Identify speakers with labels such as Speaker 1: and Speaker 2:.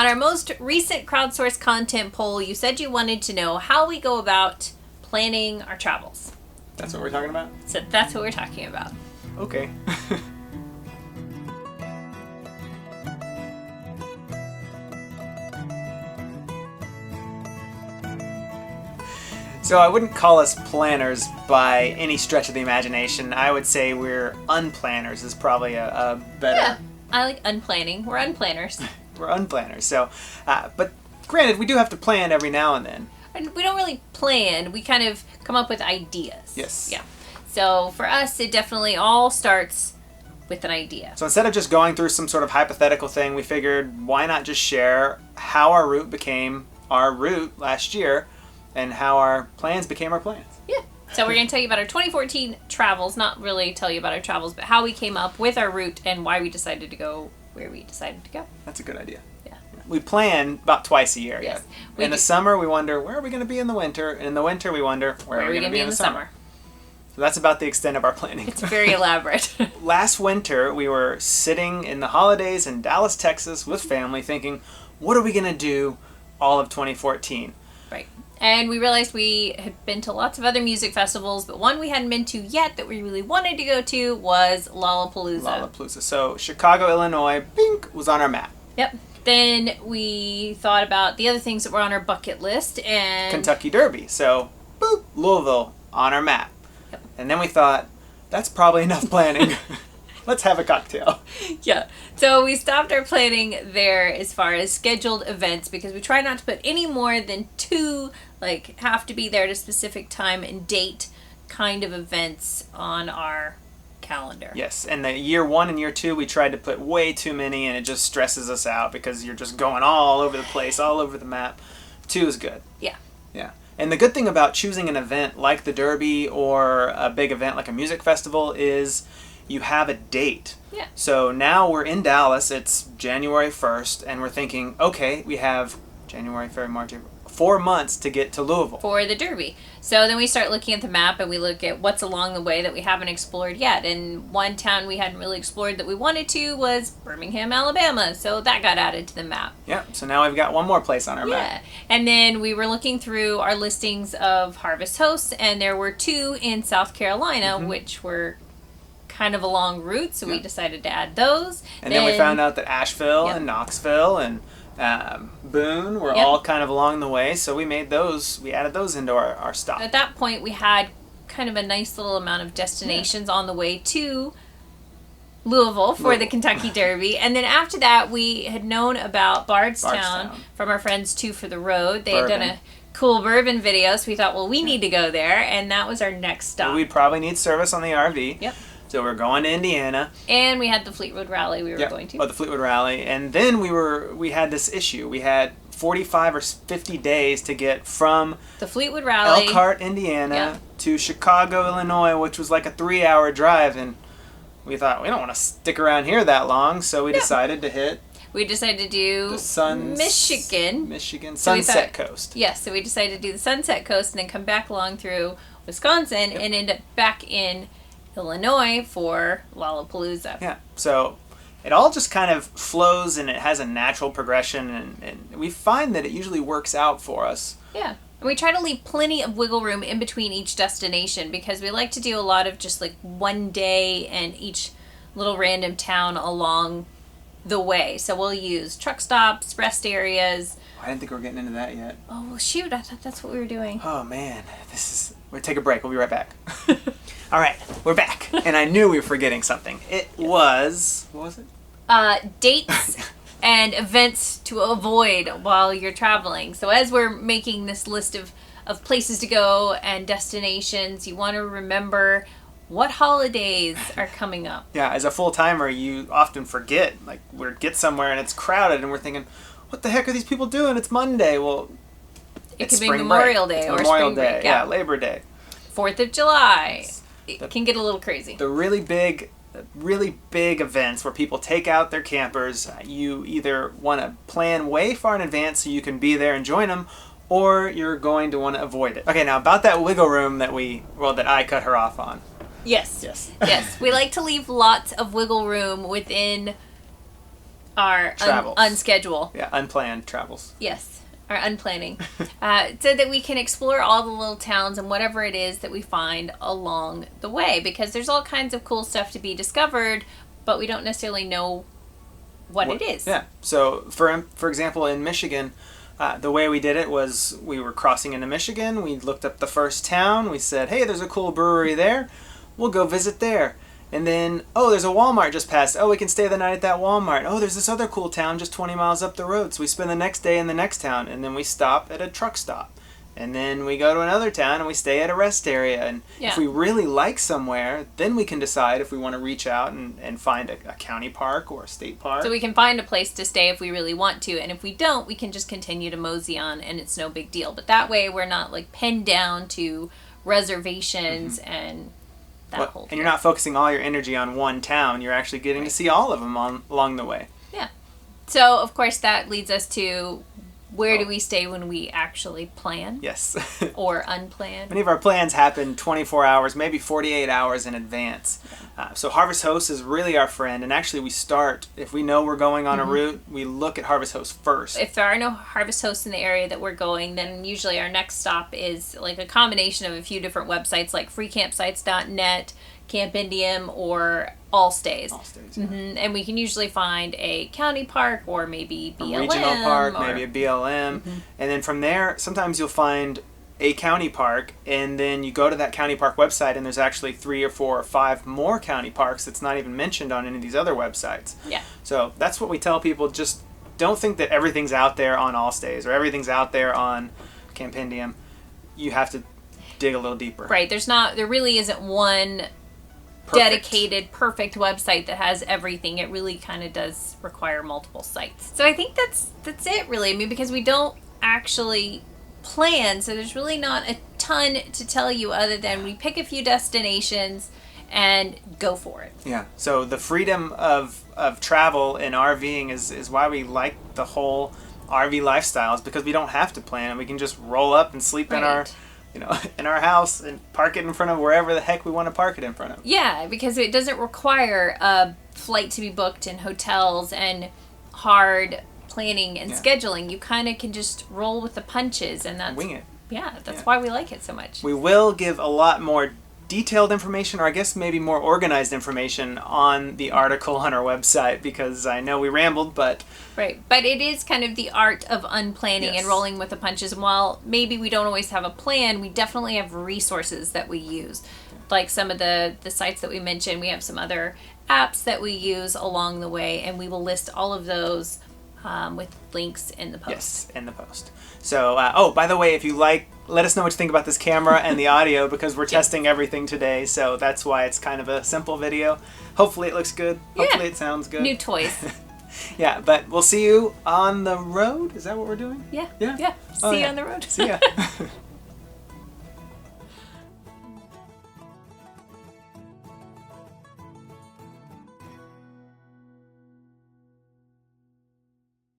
Speaker 1: On our most recent crowdsourced content poll, you said you wanted to know how we go about planning our travels.
Speaker 2: That's what we're talking about?
Speaker 1: So that's what we're talking about.
Speaker 2: Okay. So I wouldn't call us planners by any stretch of the imagination. I would say we're unplanners is probably a better...
Speaker 1: Yeah, I like unplanning. We're unplanners.
Speaker 2: We're unplanners. So, but granted, we do have to plan every now and then.
Speaker 1: And we don't really plan. We kind of come up with ideas.
Speaker 2: Yes.
Speaker 1: Yeah. So for us, it definitely all starts with an idea.
Speaker 2: So instead of just going through some sort of hypothetical thing, we figured why not just share how our route became our route last year and how our plans became our plans.
Speaker 1: Yeah. So we're going to tell you about our 2014 travels, not really tell you about our travels, but how we came up with our route and why we decided to go where we decided to go.
Speaker 2: That's a good idea.
Speaker 1: Yeah.
Speaker 2: We plan about twice a year.
Speaker 1: Yes.
Speaker 2: Yeah. In the summer, we wonder, where are we going to be in the winter? And in the winter, we wonder, where are we going to be in the summer? So that's about the extent of our planning.
Speaker 1: It's very elaborate.
Speaker 2: Last winter, we were sitting in the holidays in Dallas, Texas with family thinking, what are we going to do all of 2014?
Speaker 1: Right. And we realized we had been to lots of other music festivals, but one we hadn't been to yet that we really wanted to go to was Lollapalooza.
Speaker 2: Lollapalooza. So Chicago, Illinois, bink, was on our map.
Speaker 1: Yep. Then we thought about the other things that were on our bucket list, and
Speaker 2: Kentucky Derby. So, boop, Louisville on our map.
Speaker 1: Yep.
Speaker 2: And then we thought, that's probably enough planning. Let's have a cocktail.
Speaker 1: Yeah. So we stopped our planning there as far as scheduled events because we try not to put any more than 2, like, have to be there at a specific time and date kind of events on our calendar.
Speaker 2: Yes, and the year 1 and year 2, we tried to put way too many, and it just stresses us out because you're just going all over the place, all over the map. 2 is good.
Speaker 1: Yeah.
Speaker 2: Yeah. And the good thing about choosing an event like the Derby or a big event like a music festival is you have a date.
Speaker 1: Yeah.
Speaker 2: So now we're in Dallas, it's January 1st, and we're thinking, okay, we have January, February, March, April, 4 months to get to Louisville.
Speaker 1: For the Derby. So then we start looking at the map and we look at what's along the way that we haven't explored yet. And one town we hadn't really explored that we wanted to was Birmingham, Alabama. So that got added to the map.
Speaker 2: Yeah, so now we've got one more place on our map.
Speaker 1: And then we were looking through our listings of Harvest Hosts, and there were 2 in South Carolina, which were kind of a long route, so we decided to add those.
Speaker 2: And then we found out that Asheville and Knoxville and Boone were all kind of along the way, so we added those into our stop.
Speaker 1: At that point, we had kind of a nice little amount of destinations on the way to Louisville for the Kentucky Derby. And then after that, we had known about Bardstown from our friends Two for the Road. They had done a cool bourbon video, so we thought, well, we need to go there, and that was our next stop.
Speaker 2: We'd probably need service on the RV.
Speaker 1: Yep.
Speaker 2: So we're going to Indiana.
Speaker 1: And we had the Fleetwood Rally we were going to.
Speaker 2: Oh, the Fleetwood Rally. And then we had this issue. We had 45 or 50 days to get from
Speaker 1: the Fleetwood Rally,
Speaker 2: Elkhart, Indiana, to Chicago, Illinois, which was like a 3-hour drive. And we thought, we don't want to stick around here that long, so we decided to hit...
Speaker 1: We decided to do
Speaker 2: Michigan Sunset Coast.
Speaker 1: Yes, so we decided to do the Sunset Coast and then come back along through Wisconsin and end up back in Illinois for Lollapalooza.
Speaker 2: Yeah, so it all just kind of flows and it has a natural progression, and we find that it usually works out for us.
Speaker 1: Yeah, and we try to leave plenty of wiggle room in between each destination because we like to do a lot of just like one day and each little random town along the way. So we'll use truck stops, rest areas.
Speaker 2: I didn't think we were getting into that yet.
Speaker 1: Oh, well, shoot, I thought that's what we were doing.
Speaker 2: Oh, man, we'll take a break. We'll be right back. All right, we're back. And I knew we were forgetting something. What was it?
Speaker 1: Dates and events to avoid while you're traveling. So as we're making this list of places to go and destinations, you want to remember what holidays are coming up.
Speaker 2: Yeah, as a full-timer, you often forget. Like, we get somewhere and it's crowded and we're thinking, what the heck are these people doing? It's Monday. Well,
Speaker 1: it could be Memorial Day or Spring Break.
Speaker 2: Yeah, Labor Day.
Speaker 1: 4th of July. It can get a little crazy.
Speaker 2: The really big events where people take out their campers, you either want to plan way far in advance so you can be there and join them, or you're going to want to avoid it. Okay, now about that wiggle room that I cut her off on.
Speaker 1: Yes. We like to leave lots of wiggle room within our
Speaker 2: travels.
Speaker 1: unschedule.
Speaker 2: Yeah, unplanned travels.
Speaker 1: Yes, our unplanning. So that we can explore all the little towns and whatever it is that we find along the way, because there's all kinds of cool stuff to be discovered, but we don't necessarily know what it is.
Speaker 2: Yeah. So, for example, in Michigan, the way we did it was we were crossing into Michigan. We looked up the first town. We said, hey, there's a cool brewery there. We'll go visit there. And then, oh, there's a Walmart just passed. Oh, we can stay the night at that Walmart. Oh, there's this other cool town just 20 miles up the road. So we spend the next day in the next town. And then we stop at a truck stop. And then we go to another town and we stay at a rest area. And if we really like somewhere, then we can decide if we want to reach out and find a county park or a state park.
Speaker 1: So we can find a place to stay if we really want to. And if we don't, we can just continue to mosey on and it's no big deal. But that way we're not like pinned down to reservations and that whole thing.
Speaker 2: And you're not focusing all your energy on one town. You're actually getting to see all of them along the way.
Speaker 1: Yeah. So, of course, that leads us to where do we stay when we actually plan?
Speaker 2: Yes.
Speaker 1: Or unplanned?
Speaker 2: Many of our plans happen 24 hours, maybe 48 hours in advance. So Harvest Host is really our friend. And actually we start, if we know we're going on a route, we look at Harvest Host first.
Speaker 1: If there are no Harvest Hosts in the area that we're going, then usually our next stop is like a combination of a few different websites like freecampsites.net, Camp Indium, or All Stays.
Speaker 2: All Stays, yeah.
Speaker 1: And we can usually find a county park or maybe BLM.
Speaker 2: A regional park, maybe a BLM. And then from there, sometimes you'll find a county park, and then you go to that county park website, and there's actually 3 or 4 or 5 more county parks that's not even mentioned on any of these other websites.
Speaker 1: Yeah.
Speaker 2: So that's what we tell people. Just don't think that everything's out there on All Stays or everything's out there on Camp Indium. You have to dig a little deeper.
Speaker 1: Right. There really isn't one dedicated, perfect website that has everything. It really kind of does require multiple sites. So I think that's it, really. I mean, because we don't actually plan, so there's really not a ton to tell you other than we pick a few destinations and go for it.
Speaker 2: Yeah. So the freedom of travel and RVing is why we like the whole RV lifestyle, is because we don't have to plan. We can just roll up and sleep in our in our house and park it in front of wherever the heck we want to park it in front of.
Speaker 1: Yeah, because it doesn't require a flight to be booked and hotels and hard planning and scheduling. You kind of can just roll with the punches, and that's
Speaker 2: wing it.
Speaker 1: Yeah, that's why we like it so much.
Speaker 2: We will give a lot more detailed information, or I guess maybe more organized information on the article on our website, because I know we rambled, but...
Speaker 1: Right, but it is kind of the art of unplanning and rolling with the punches. And while maybe we don't always have a plan, we definitely have resources that we use. Like some of the sites that we mentioned, we have some other apps that we use along the way, and we will list all of those with links in the post.
Speaker 2: Yes, in the post. So, by the way, if you like, let us know what you think about this camera and the audio, because we're testing everything today, so that's why it's kind of a simple video. Hopefully it looks good. Hopefully it sounds good.
Speaker 1: New toys.
Speaker 2: Yeah, but we'll see you on the road. Is that what we're doing?
Speaker 1: Yeah.
Speaker 2: Yeah.
Speaker 1: See you on the road.
Speaker 2: See ya.